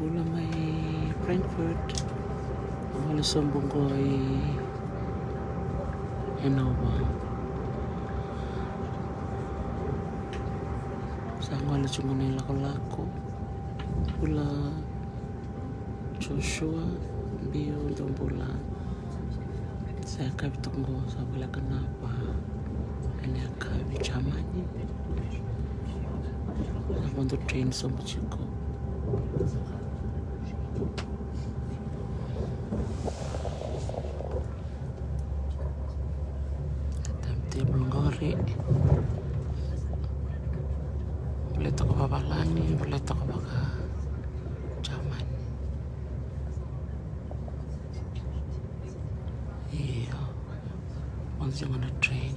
Pula mai Frankfurt. Wala sombong ko ay Hanover. Sa wala cuma nila lako. Pula Joshua Bio untuk pula. Saya akan tunggu sampai kenapa ini akan bicamanya. Saya want to train so much go. Tapi belum gori. Boleh tak babalani, boleh tak baga jaman. Iya, once you wanna train.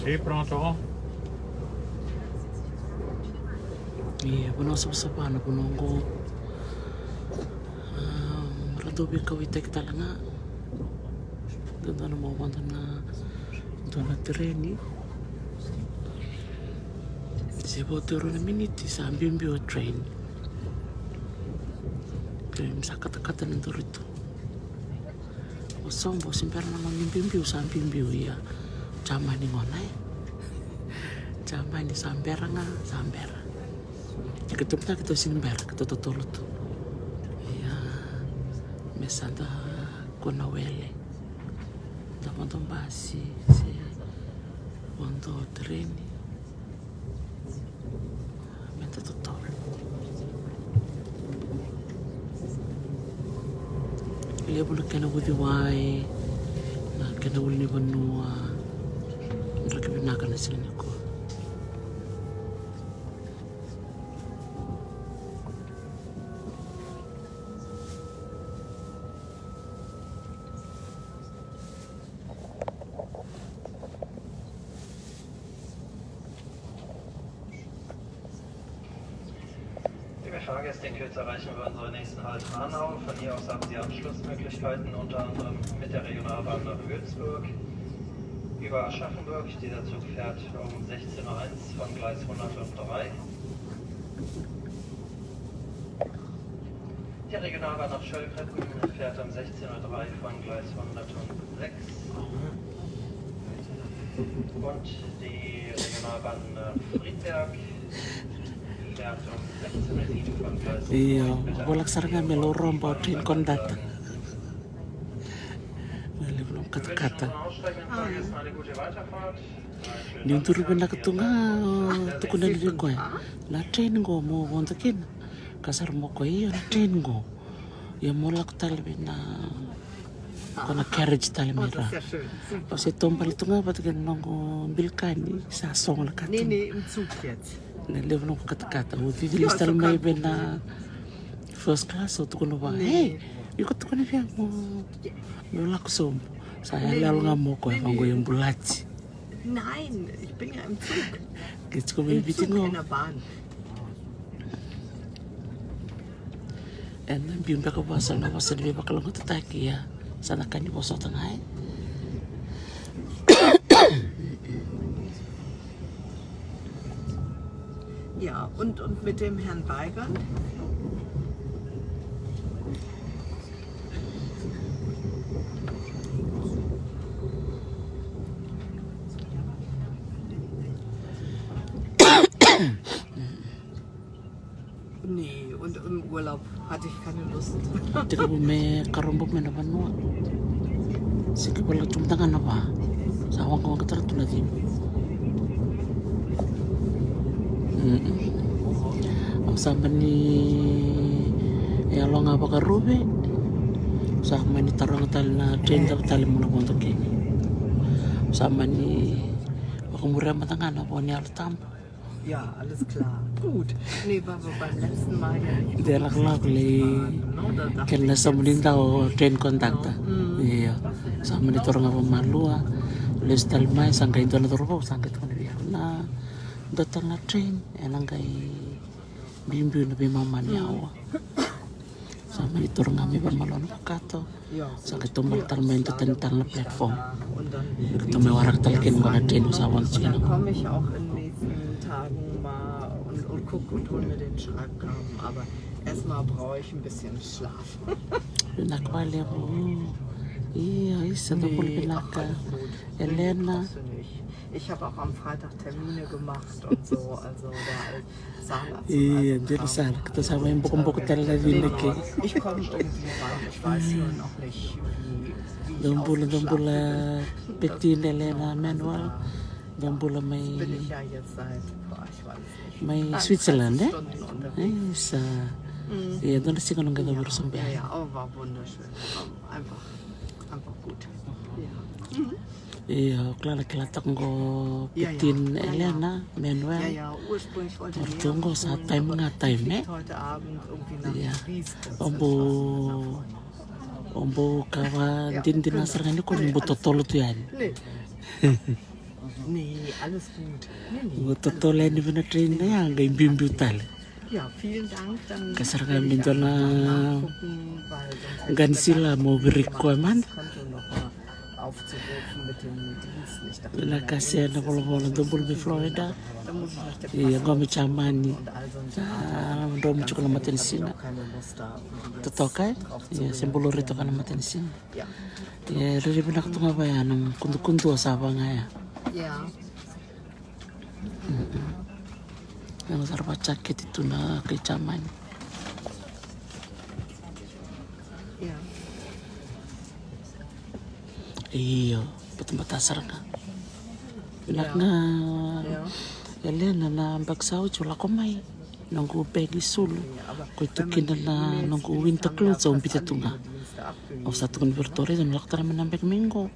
Sì, pronto? Iya, puno sa na puno ko. Radobi ka wita kita lang nga. Doon na mawanta na doon na treni. Sibo tero na minute sa ambimbiyo train. Kaya sakata-kata ng turito. Osong bo simpera naman ambimbiyo sa ambimbiyo iya. Chama ni ngonay. Chama ni sambera nga, sambera. Ketemu tak kita simber, kita tutulot. Ya, mesada kuna wele. Tamanto basi, se quando treni. Menta tutol. Ele bulu kena wudi wai, na kena wuli ni banua. Mereka binakan di sini ko. Liebe Fahrgäste, in Kürze erreichen wir unseren nächsten Halt Hanau. Von hier aus haben Sie Anschlussmöglichkeiten, unter anderem mit der Regionalbahn nach Würzburg. Über Aschaffenburg, dieser Zug fährt um 16:01 Uhr von Gleis 103. Die Regionalbahn nach Schöllkreppen fährt um 16:03 Uhr von Gleis 106. Und die Regionalbahn nach Friedberg fährt um 16:07 Uhr von Gleis 103. Iya, bolak sarga melorom bawa train kondata. Belum kata-kata. Ni turu benda ketunga tu kuna ni ko la train go mo bontakin kasar mo ko iyo na train go ya mo lak tal bina kona carriage tal mira pas tombal tunga patakin nongo bilkani sa song la kat Nee, im Zug jetzt. na level no kata-kata mo di listal mai bina first class tu kuna ba hey ikut kuna dia mo yo lak som saya lalu ngamuk ko pango yung bulati. Nein, ich bin ja im Zug. Geht's ko Im bibitin Zug mo. in der Bahn. And then bimba ko basa na basa di ba kalong tataki ya. Sana kan ibo sa tangay. Ja, und mit dem Herrn Weigand? Nee, und im Urlaub hatte ich keine Lust. Tika po may karumbok na naman mo. Sige pala tumtangan na ba? Sa awang ko magkatarato na din. Ang sama ni Elo nga pa karube. Sama ni tarong tal na train tal mo na punta kini. Sama ni pakumura matangan na po ni Altampo. Ja, alles klar. Gut. Nee, war beim letzten Mal ja nicht. Dia laki-laki kena samulin tau train kontakta. Iya. Sama ni torong apa malua. Les talmai sangka itu na torong sangka itu dia na datang na train enangkai bimbi na bimaman yawa sama diturun kami bermalon kato Ja. sa kitumbal talmen to tentang na platform Und dann, kita may warak talakin mga train usawan dann sila komme ich auch in den nächsten Tagen mal und gucke und hole mir den Schreibkram. Aber erstmal brauche ich ein bisschen Schlaf. nakwali ako iya isa to pul pinaka Elena Brauchst du nicht. Ich habe auch am Freitag Termine gemacht und so, also der Zahnarzt. iya jadi sar kita sama yung bukong-bukong talaga din lagi Ich komme irgendwie rein. Ich weiß nur noch nicht, wie ich Dombula ausgeschlafen Petin Elena manual Dombula bin. may Bin ich ja jetzt seit, ich weiß nicht. may 30 Switzerland Stunden unterwegs. sa iya doon sih kanong gagawin sa Ja, biyahe ja, aber war wunderschön. War einfach gut. Ja. iya klala kilatak ko Ja, ja. Petin Ja, ja. Elena manual Ja, ursprünglich wollte ich Tunggu saat time nga time heute Abend irgendwie nach Ja. Paris. Ombo kawa din dinasar nga ni ko ni butotolo to yan Nee. Nee, alles gut. Nee. butotolo ni bina train na yan gay bimbiutal Ja, vielen Dank. Dann kasar werde nga ich minto auch na nachgucken, weil sonst gan sila mo birik ko man das Konto noch mal aufzurufen mit dem Dienst. Ich dachte, na kasi na polo double bi Florida da muss ich nach der iya kami chamani und all so ein ndo mo chukula matin Ich sina habe keine Lust da. irgendwie jetzt totoo kay drauf zu iya simbolo rito ka na matin sina Ja. iya riribinak to nga ba yan ang kundu asaba nga ya Ja. yang sarpa cakit itu na kay chaman Ja. iyo patambatasar ka binak nga Ja. Elena na bagsaw chula ko may nanggu pegi sulu ko tukin na nanggu winter clothes sa umpita tunga o sa tukun virtual dan lakta naman ng minggo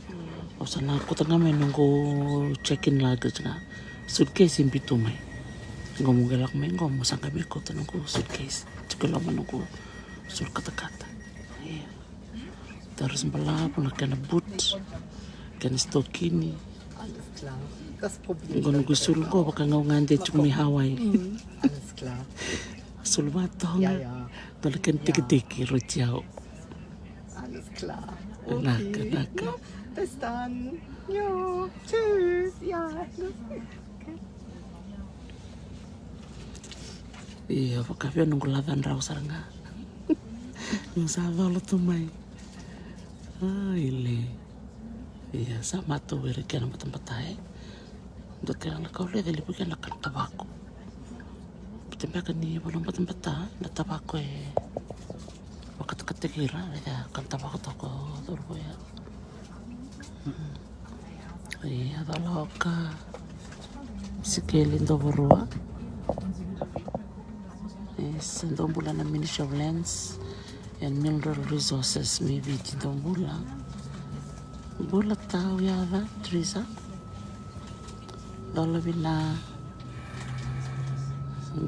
o sa na ko tanga may nanggu check-in luggage nga suitcase impito may ngumugalak minggo mo sa kami ko tanong ko suitcase chukula man nanggu sur kata-kata iya terus balap na kana boot kana stokini Alles klar. Das probiere ich. Ngun gusul ko baka nga ngande chumi Hawaii. Alles klar. Sulbatong. Ja, ja. Talakan tiki-tiki rotiao. Alles klar. Naka, Okay. naka. Ja, bis dann. Jo, tschüss. Ja. Iya, baka pia nunggu laban raw saranga. Yung sawa lo tumay. Ile. Iya, sama to wiri kaya ng patay. Dot kaya lang kaulit, dilipo kaya lang tabako. Patimba ka ni walang patay na tabako Wakat-katikira, kaya kan tabako to ko, turbo ya. Iya, talo ka. Sikilin do burua. Sendong bulan na Ministry of Lands and Mineral Resources maybe tindong bulan. Bulat tao yada, Teresa. Lalu bina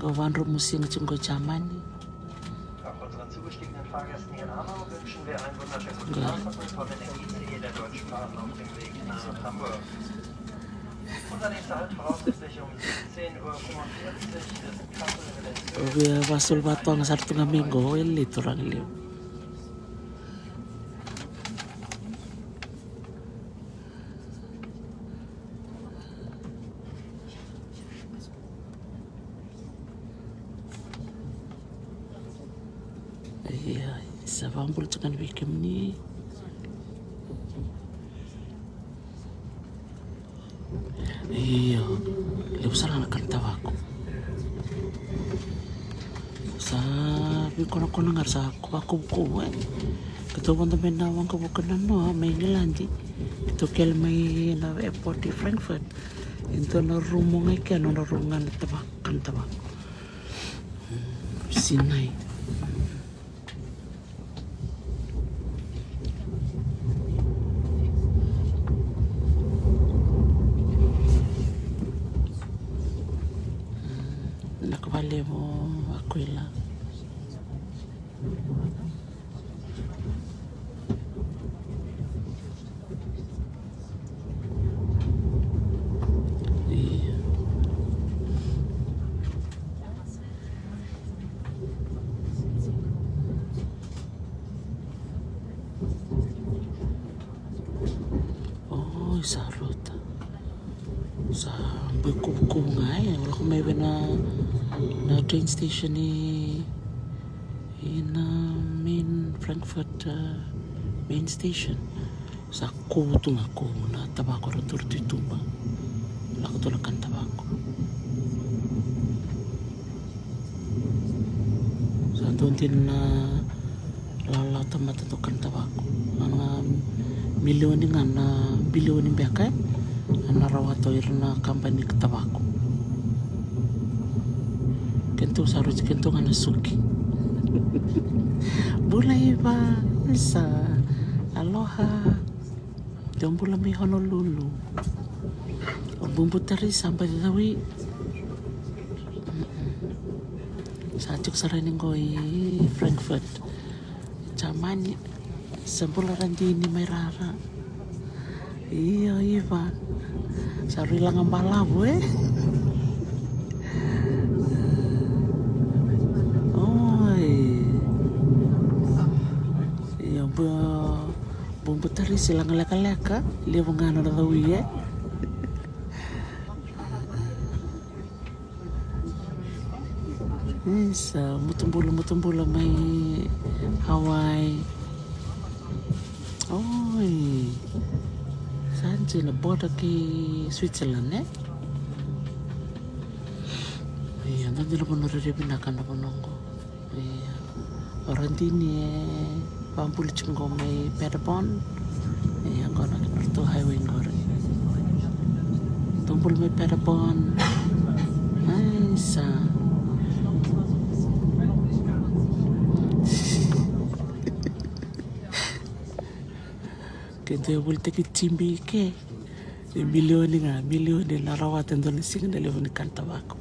gawan rumusin cunggo chamani. Auch unseren zugestiegenen Fahrgästen hier in Hanau wünschen wir einen wunderschönen guten Abend vom Energie-ICE der Deutschen Bahn auf dem Weg nach Hamburg. Unser nächster Halt voraussichtlich um 17:45 Uhr ist Kassel-Wilhelmshöhe. Wasul batong sa tunga minggo, ili turang liw. Iya, sa pambul tsukan bikim ni. Iya, liw sa lang nakantawa ko. Sabi ko na nga sa ako Ito mo naman na awang kabukan na no, may nilandi. Ito kaya may na airport di Frankfurt. Ito na rumo ngay kaya no na rungan at tabakan tabak. Sinay. Nakabali mo Aquila. Iya. train station in main Frankfurt main station. Sa kutu ngako na tabako ron turtu tumba. Lako tulakan tabako. Sa dontin na lala tamata tukan tabako. Mga milyon nga na bilyon ng beka na rawato na company tabako. Kento sarut kento nga nasuki. Bulay ba sa aloha. Diyan pula may Honolulu. Ang bumbutari sampai dawi. Sa atuk saraning ko Frankfurt. Chamani sempula randini may rara. Iya iba. Sari lang ang balabo Iya bumbutari silang leka-leka. Liya mengano na dawi Sa mutumbula may Hawaii. Saan sila? Border kay Switzerland Ayan, doon nila po naririminakan na po nungko. Ayan. Orang dini pampulit ko may Paderborn. Ayan, ko na ito highway ko rin. Tumpul may Paderborn. Ay, sa kento yung bulte kitsimbi ke milioni na rawatan doon sing dalawang tabako.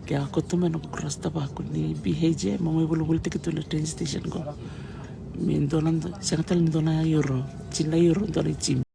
Kaya ako tuman ako cross tabako ni BHJ mamay bulte kitulo train station ko. Min doon siyang talin doon na euro, 1 euro doon